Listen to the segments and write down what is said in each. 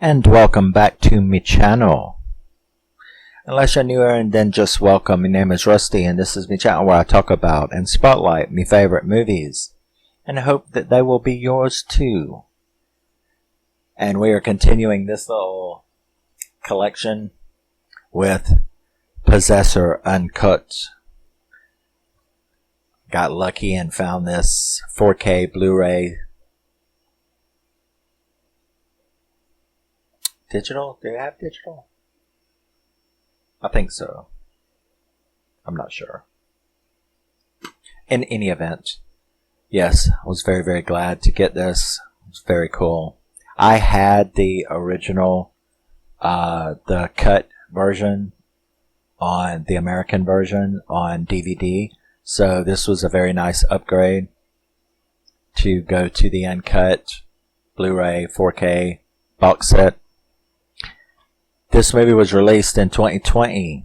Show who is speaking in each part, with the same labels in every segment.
Speaker 1: And welcome back to my channel. Unless you're newer, then just welcome. My name is Rusty and this is my channel where I talk about and spotlight my favorite movies. And I hope that they will be yours too. And we are continuing this little collection with Possessor Uncut. Got lucky and found this 4K Blu-ray. Digital? Do you have digital? I think so. I'm not sure. In any event, yes, I was very, very glad to get this. It was very cool. I had the original, the cut version on the American version on DVD. So this was a very nice upgrade to go to the uncut Blu-ray 4K box set. This movie was released in 2020,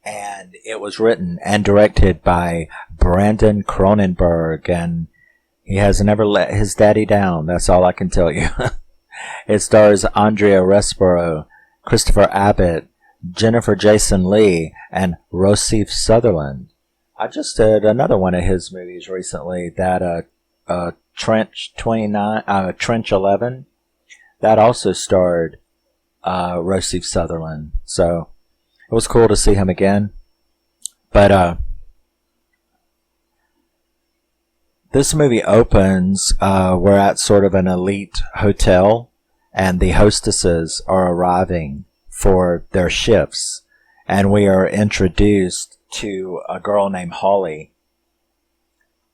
Speaker 1: and it was written and directed by Brandon Cronenberg, and he has never let his daddy down. That's all I can tell you. It stars Andrea Riseborough, Christopher Abbott, Jennifer Jason Leigh, and Rossif Sutherland. I just did another one of his movies recently, that Trench 11. That also starred Rossif Sutherland. So it was cool to see him again. But this movie opens, we're at sort of an elite hotel, and the hostesses are arriving for their shifts, and we are introduced to a girl named Holly,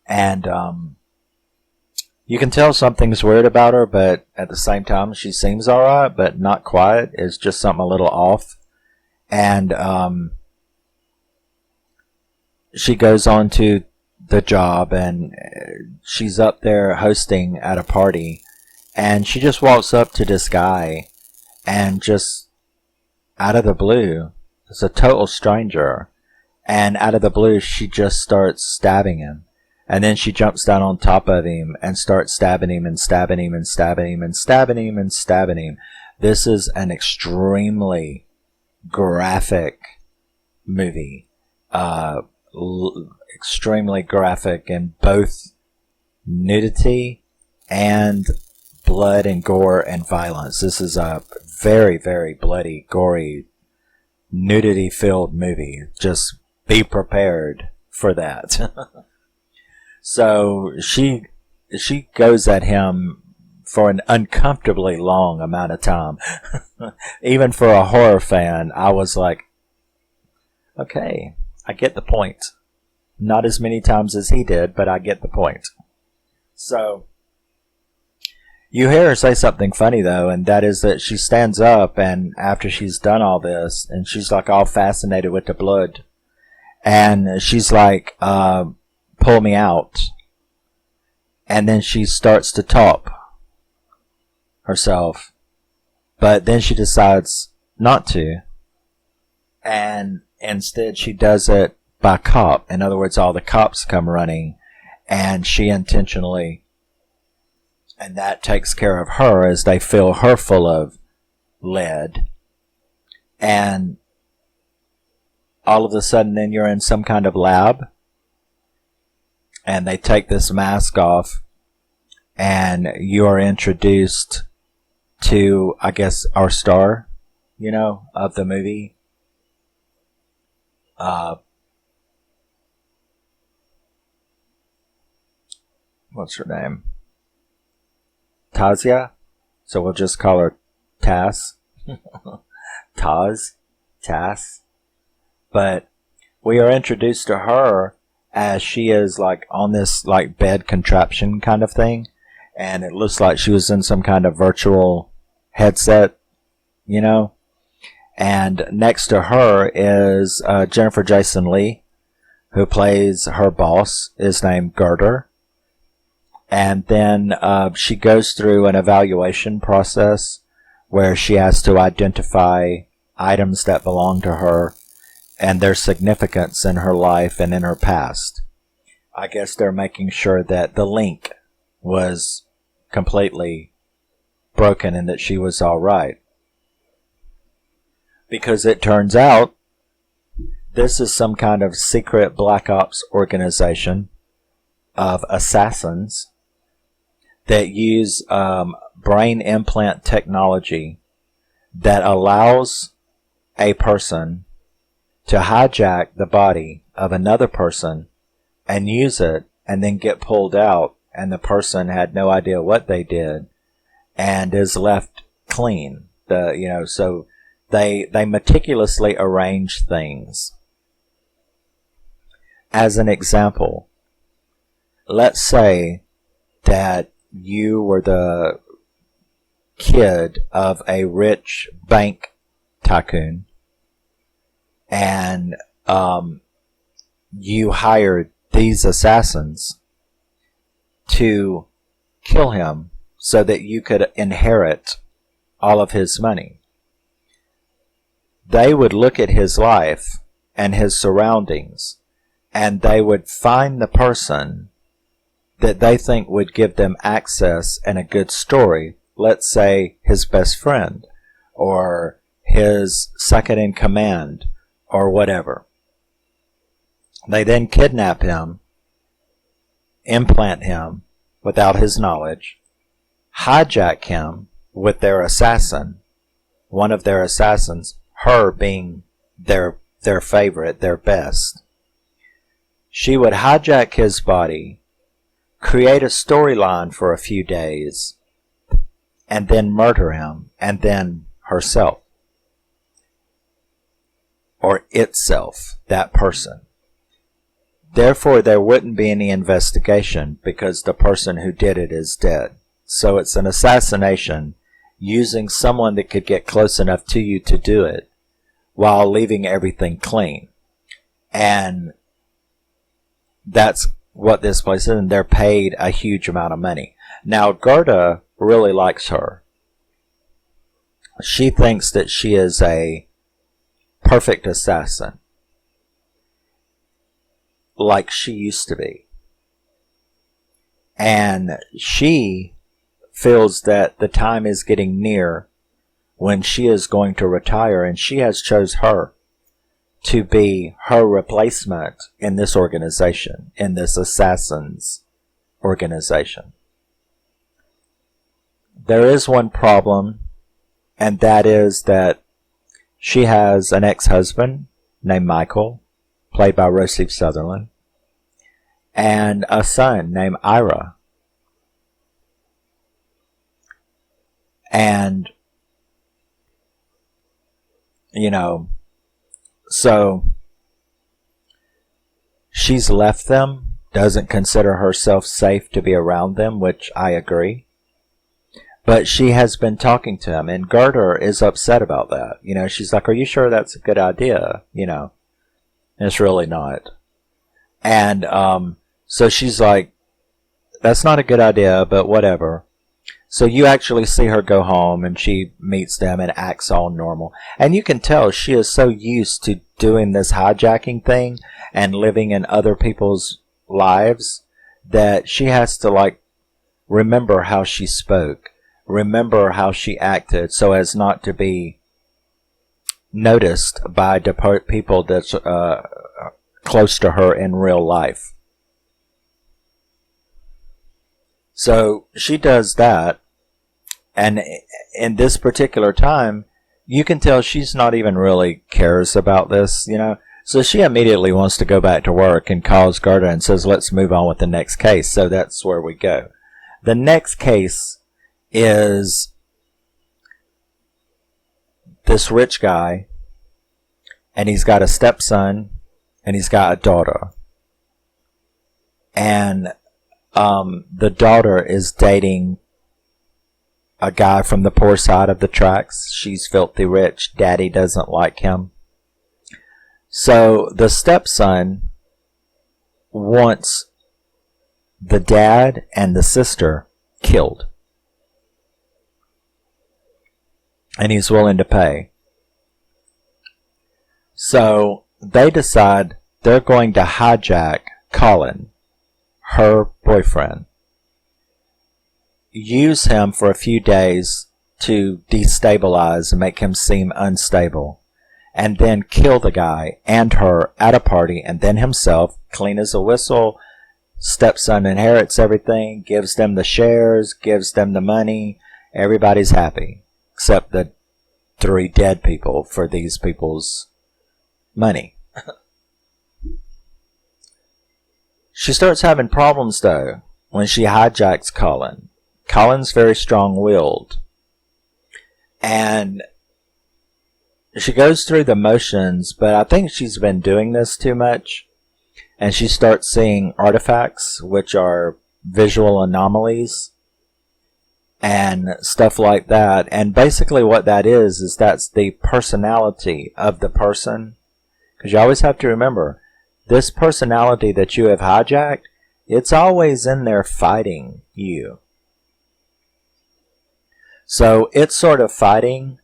Speaker 1: and you can tell something's weird about her, but at the same time she seems alright, but not quite. It's just something a little off. And she goes on to the job, and she's up there hosting at a party, and she just walks up to this guy, and just out of the blue, it's a total stranger, and out of the blue she just starts stabbing him. And then she jumps down on top of him and starts stabbing him and stabbing him and stabbing him and stabbing him and stabbing him. This is an extremely graphic movie. Extremely graphic in both nudity and blood and gore and violence. This is a very, very bloody, gory, nudity-filled movie. Just be prepared for that. So she goes at him for an uncomfortably long amount of time. Even for a horror fan, I was like, okay, I get the point. Not as many times as he did, but I get the point. So you hear her say something funny though, and that is that she stands up, and after she's done all this, and she's like all fascinated with the blood, and she's like, pull me out. And then she starts to top herself, but then she decides not to, and instead she does it by cop. In other words, all the cops come running, and she intentionally, and that takes care of her as they fill her full of lead, and all of a sudden then you're in some kind of lab, and they take this mask off, and you are introduced to, I guess, our star, of the movie. What's her name? Tasia? So we'll just call her Tass. Tass. But we are introduced to her as she is like on this like bed contraption kind of thing, and it looks like she was in some kind of virtual headset, and next to her is Jennifer Jason Leigh, who plays her boss, is named Gerder, and then she goes through an evaluation process where she has to identify items that belong to her and their significance in her life and in her past. I guess they're making sure that the link was completely broken and that she was all right. Because it turns out this is some kind of secret black ops organization of assassins that use brain implant technology that allows a person to hijack the body of another person and use it and then get pulled out, and the person had no idea what they did and is left clean. So they meticulously arrange things. As an example, let's say that you were the kid of a rich bank tycoon, and you hired these assassins to kill him so that you could inherit all of his money. They would look at his life and his surroundings, and they would find the person that they think would give them access and a good story. Let's say his best friend, or his second in command, or whatever. They then kidnap him, implant him without his knowledge, hijack him with their assassin, one of their assassins, her being their favorite, their best. She would hijack his body, create a storyline for a few days, and then murder him, and then herself. Or itself, that person. Therefore, there wouldn't be any investigation because the person who did it is dead. So it's an assassination using someone that could get close enough to you to do it while leaving everything clean. And that's what this place is, and they're paid a huge amount of money. Now, Gerda really likes her. She thinks that she is a perfect assassin, like she used to be. And she feels that the time is getting near when she is going to retire, and she has chose her to be her replacement in this organization, in this assassins organization. There is one problem, and that is that she has an ex-husband named Michael, played by Rossif Sutherland, and a son named Ira. And, so she's left them, doesn't consider herself safe to be around them, which I agree. But she has been talking to him, and Gerda is upset about that. She's like, are you sure that's a good idea? And it's really not. And so she's like, that's not a good idea, but whatever. So you actually see her go home, and she meets them and acts all normal. And you can tell she is so used to doing this hijacking thing and living in other people's lives that she has to, remember how she spoke, remember how she acted, so as not to be noticed by people that's close to her in real life. So she does that, and in this particular time, you can tell she's not even really cares about this, So she immediately wants to go back to work and calls Gerda and says, let's move on with the next case. So that's where we go. The next case is this rich guy, and he's got a stepson, and he's got a daughter. And the daughter is dating a guy from the poor side of the tracks. She's filthy rich. Daddy doesn't like him. So the stepson wants the dad and the sister killed. And he's willing to pay. So they decide they're going to hijack Colin, her boyfriend. use him for a few days to destabilize and make him seem unstable, and then kill the guy and her at a party, and then himself, clean as a whistle. Stepson inherits everything, gives them the shares, gives them the money. Everybody's happy, except the 3 dead people for these people's money. She starts having problems, though, when she hijacks Colin. Colin's very strong-willed. And she goes through the motions, but I think she's been doing this too much. And she starts seeing artifacts, which are visual anomalies and stuff like that. And basically what that is that's the personality of the person. Because you always have to remember, this personality that you have hijacked, it's always in there fighting you. So it's sort of fighting,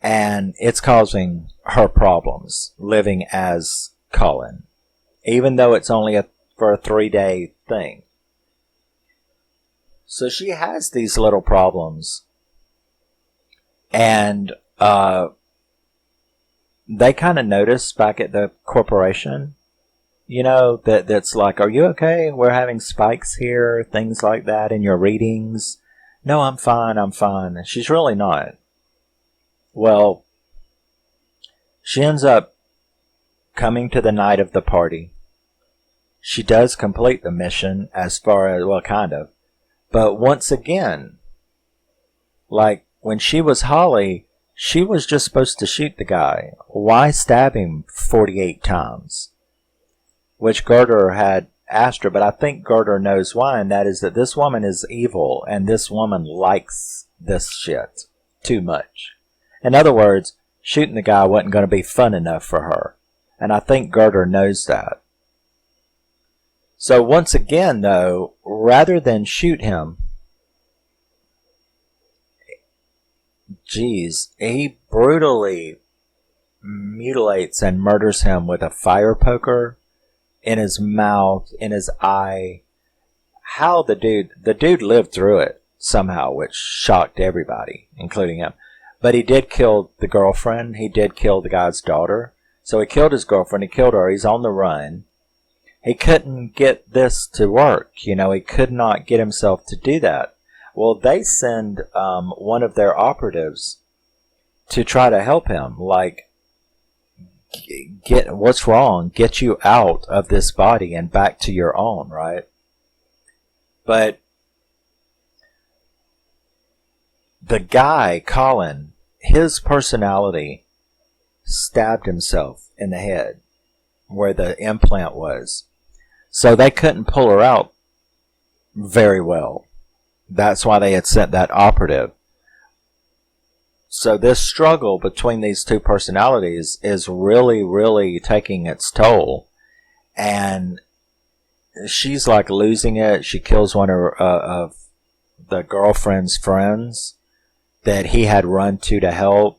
Speaker 1: and it's causing her problems living as Colin, even though it's only for a 3-day thing. So she has these little problems, and they kind of notice back at the corporation, that's like, are you okay? We're having spikes here, things like that in your readings. No, I'm fine. And she's really not. Well, she ends up coming to the night of the party. She does complete the mission as far as, well, kind of. But once again, like when she was Holly, she was just supposed to shoot the guy. Why stab him 48 times? Which Gerder had asked her, but I think Gerder knows why, and that is that this woman is evil, and this woman likes this shit too much. In other words, shooting the guy wasn't going to be fun enough for her, and I think Gerder knows that. So once again, though, rather than shoot him, he brutally mutilates and murders him with a fire poker in his mouth, in his eye. How the dude lived through it somehow, which shocked everybody, including him. But he did kill the girlfriend. He did kill the guy's daughter. So he killed his girlfriend. He killed her. He's on the run. He couldn't get this to work. He could not get himself to do that. Well, they send one of their operatives to try to help him. Like, get what's wrong, get you out of this body and back to your own, right? But the guy, Colin, his personality stabbed himself in the head where the implant was. So they couldn't pull her out very well. That's why they had sent that operative. So this struggle between these two personalities is really, really taking its toll. And she's like losing it. She kills one of the girlfriend's friends that he had run to help.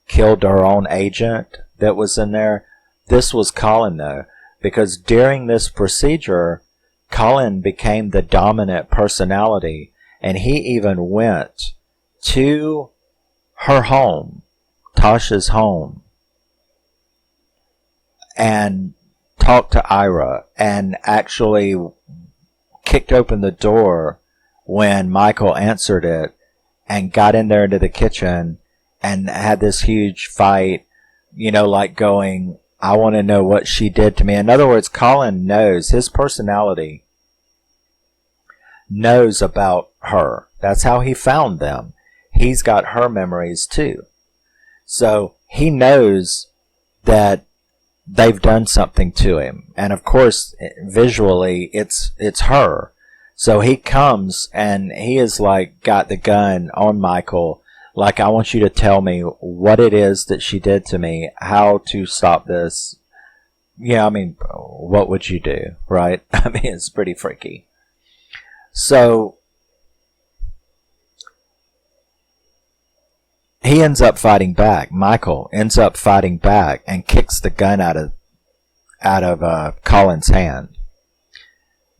Speaker 1: Killed her own agent that was in there. This was Colin, though, because during this procedure, Colin became the dominant personality, and he even went to her home, Tasha's home, and talked to Ira, and actually kicked open the door when Michael answered it, and got in there into the kitchen and had this huge fight, like going, I want to know what she did to me. In other words, Colin knows, his personality knows about her. That's how he found them. He's got her memories too. So he knows that they've done something to him. And of course, visually, it's her. So he comes and he is like got the gun on Michael. Like, I want you to tell me what it is that she did to me, how to stop this. Yeah, what would you do, right? It's pretty freaky. So he ends up fighting back. Michael ends up fighting back and kicks the gun out of Colin's hand.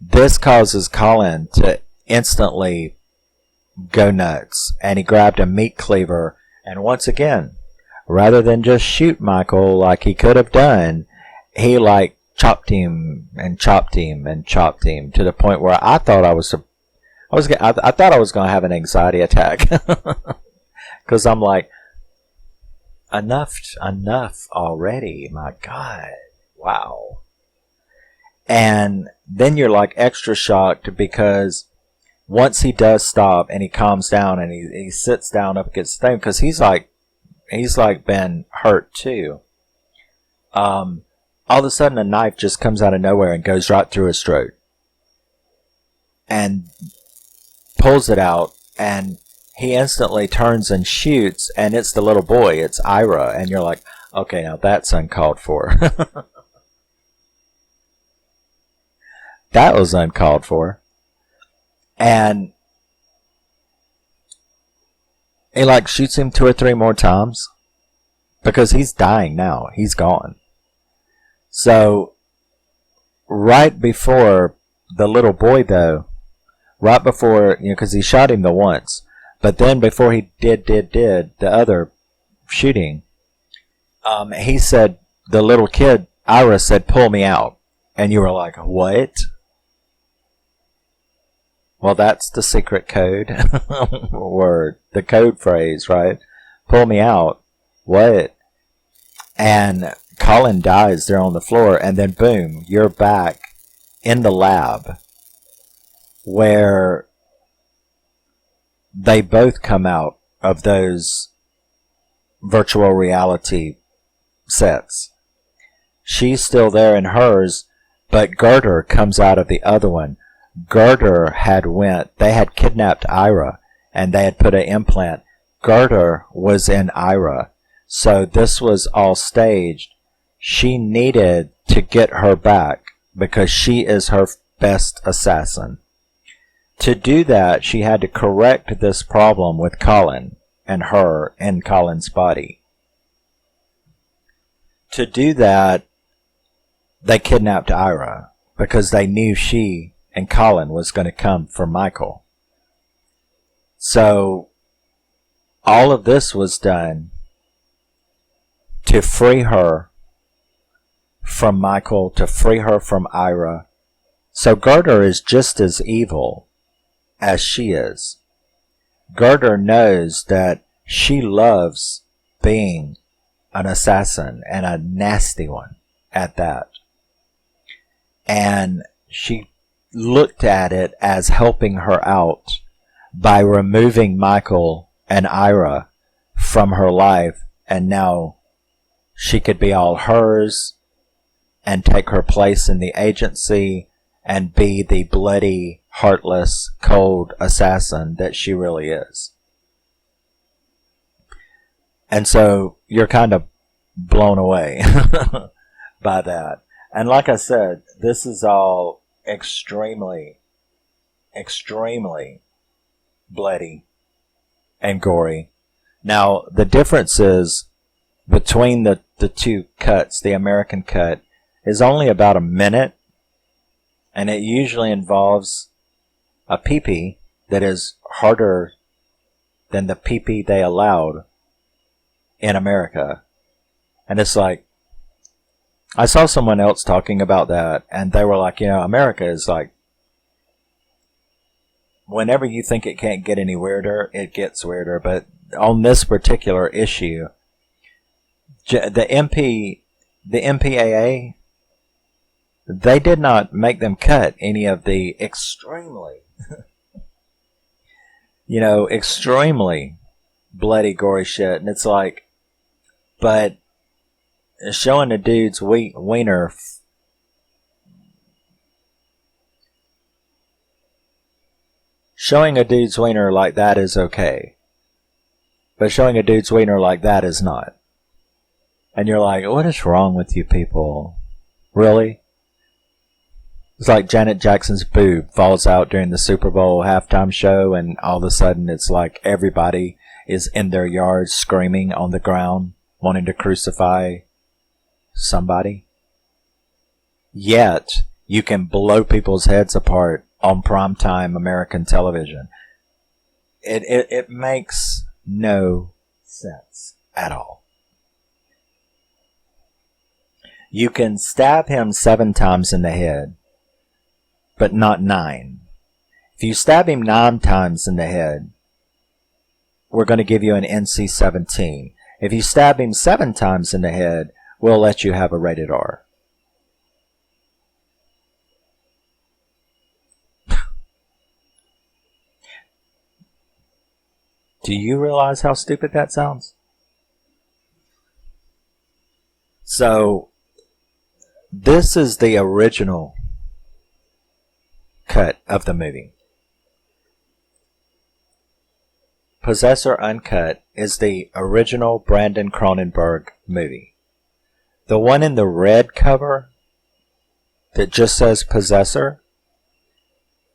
Speaker 1: This causes Colin to instantly go nuts. And he grabbed a meat cleaver, and once again, rather than just shoot Michael like he could have done, he like chopped him and chopped him and chopped him to the point where I thought I thought I was going to have an anxiety attack. Because I'm like, enough already. My God. Wow. And then you're like extra shocked because once he does stop and he calms down and he sits down up against the thing, because he's like been hurt too. All of a sudden a knife just comes out of nowhere and goes right through his throat. And pulls it out, and he instantly turns and shoots, and it's the little boy, it's Ira, and you're like, okay, now that's uncalled for. That was uncalled for. And he like shoots him 2 or 3 more times because he's dying now. He's gone. So right before the little boy though, right before, because he shot him the once, but then before he did the other shooting, he said, the little kid, Ira said, pull me out. And you were like, what? Well, that's the secret code word, the code phrase, right? Pull me out. What? And Colin dies there on the floor, and then boom, you're back in the lab where they both come out of those virtual reality sets. She's still there in hers, but Gerder comes out of the other one. Gerder they had kidnapped Ira, and they had put an implant. Gerder was in Ira, so this was all staged. She needed to get her back because she is her best assassin. To do that, she had to correct this problem with Colin and her and Colin's body. To do that, they kidnapped Ira because they knew she and Colin was going to come for Michael. So all of this was done to free her from Michael, to free her from Ira. So Gerder is just as evil as she is. Gerder knows that she loves being an assassin, and a nasty one at that. And she looked at it as helping her out by removing Michael and Ira from her life, and now she could be all hers and take her place in the agency and be the bloody, heartless, cold assassin that she really is. And so you're kind of blown away by that. And like I said, this is all extremely, extremely bloody and gory. Now, the difference is between the two cuts, the American cut, is only about a minute, and it usually involves a pee-pee that is harder than the pee-pee they allowed in America. And it's like, I saw someone else talking about that, and they were like, America is like, whenever you think it can't get any weirder, it gets weirder. But on this particular issue, the MPAA, they did not make them cut any of the extremely, extremely bloody, gory shit. And it's like, but showing a dude's wiener, showing a dude's wiener like that is okay. But showing a dude's wiener like that is not. And you're like, what is wrong with you people? Really? It's like Janet Jackson's boob falls out during the Super Bowl halftime show, and all of a sudden it's like everybody is in their yards screaming on the ground, wanting to crucify somebody. Yet, you can blow people's heads apart on primetime American television. It makes no sense at all. You can stab him 7 times in the head, but not 9. If you stab him 9 times in the head, we're going to give you an NC-17. If you stab him 7 times in the head, we'll let you have a rated R. Do you realize how stupid that sounds? So, this is the original cut of the movie. Possessor Uncut is the original Brandon Cronenberg movie. The one in the red cover that just says Possessor,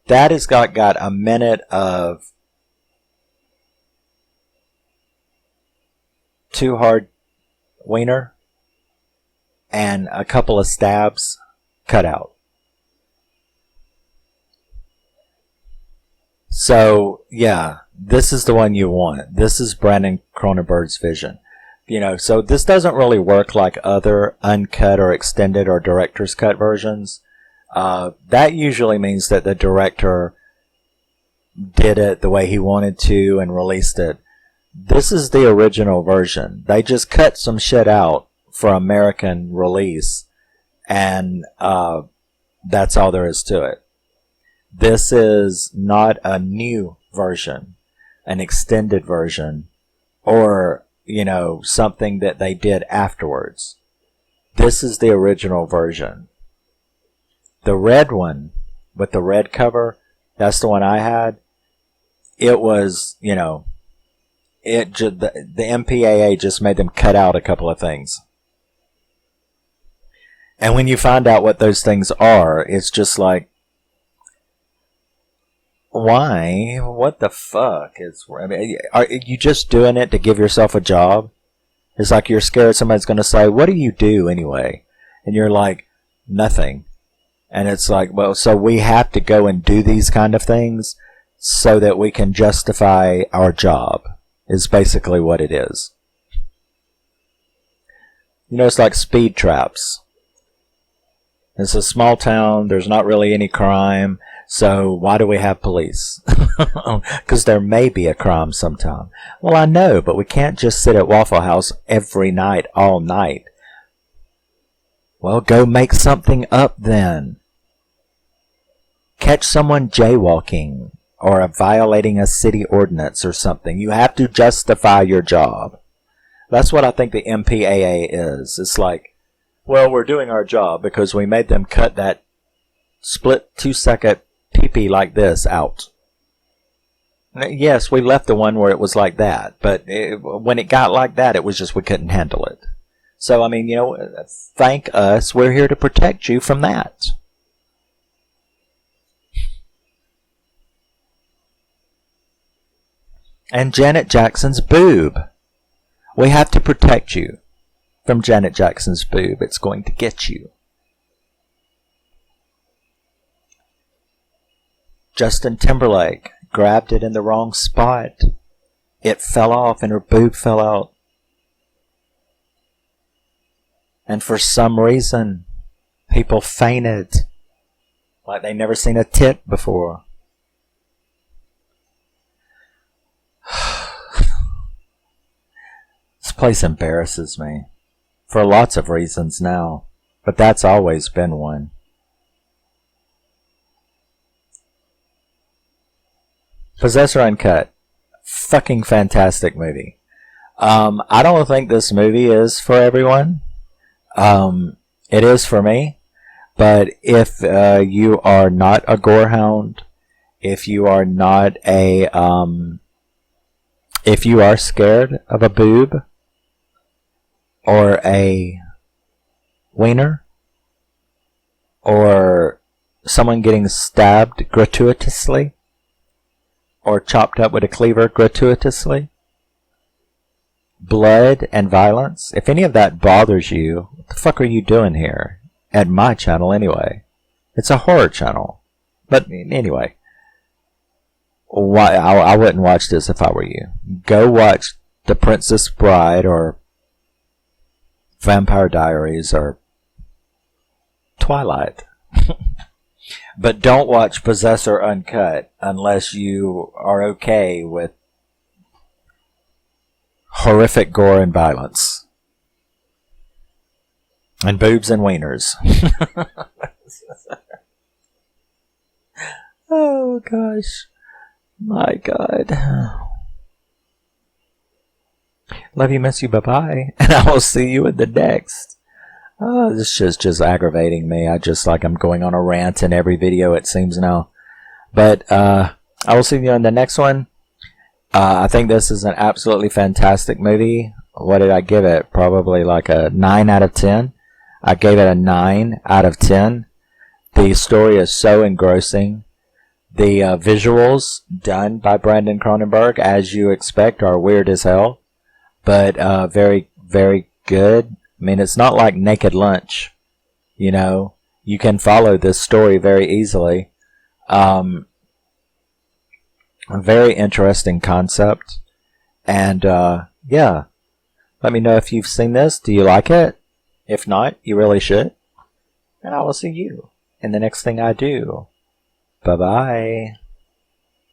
Speaker 1: that has got a minute of Too Hard Wiener and a couple of stabs cut out. So, yeah, this is the one you want. This is Brandon Cronenberg's vision. You know, so this doesn't really work like other uncut or extended or director's cut versions. That usually means that the director did it the way he wanted to and released it. This is the original version. They just cut some shit out for American release, and that's all there is to it. This is not a new version, an extended version, or, you know, something that they did afterwards. This is the original version. The red one, with the red cover, that's the one I had. It was, you know, the MPAA just made them cut out a couple of things. And when you find out what those things are, it's just like, why? What the fuck? I mean, are you just doing it to give yourself a job? It's like you're scared somebody's going to say, what do you do anyway? And you're like, nothing. And it's like, well, so we have to go and do these kind of things so that we can justify our job, is basically what it is. You know, it's like speed traps. It's a small town. There's not really any crime. So why do we have police? Because there may be a crime sometime. Well, I know, but we can't just sit at Waffle House every night, all night. Well, go make something up then. Catch someone jaywalking or violating a city ordinance or something. You have to justify your job. That's what I think the MPAA is. It's like, well, we're doing our job because we made them cut that split 2-second pee-pee like this out. Yes, we left the one where it was like that, but when it got like that, it was just we couldn't handle it. So, I mean, you know, thank us. We're here to protect you from that. And Janet Jackson's boob. We have to protect you from Janet Jackson's boob. It's going to get you. Justin Timberlake grabbed it in the wrong spot. It fell off and her boob fell out. And for some reason, people fainted. Like they never seen a tit before. This place embarrasses me. For lots of reasons now. But that's always been one. Possessor Uncut. Fucking fantastic movie. I don't think this movie is for everyone. It is for me. But if you are not a gorehound, if you are not a... if you are scared of a boob or a wiener or someone getting stabbed gratuitously or chopped up with a cleaver gratuitously, blood and violence, if any of that bothers you, what the fuck are you doing here? At my channel anyway. It's a horror channel. But anyway, why I wouldn't watch this if I were you. Go watch The Princess Bride or Vampire Diaries or Twilight. But don't watch Possessor Uncut unless you are okay with horrific gore and violence. And boobs and wieners. Oh, gosh. My God. Love you, miss you, bye-bye. And I will see you in the next. Oh, this is just aggravating me. I just like I'm going on a rant in every video, it seems now. But I will see you in the next one. I think this is an absolutely fantastic movie. What did I give it? Probably like a 9 out of 10. I gave it a 9 out of 10. The story is so engrossing. The visuals done by Brandon Cronenberg, as you expect, are weird as hell. But very, very good. I mean, it's not like Naked Lunch. You know, you can follow this story very easily. A very interesting concept. And, yeah. Let me know if you've seen this. Do you like it? If not, you really should. And I will see you in the next thing I do. Bye-bye.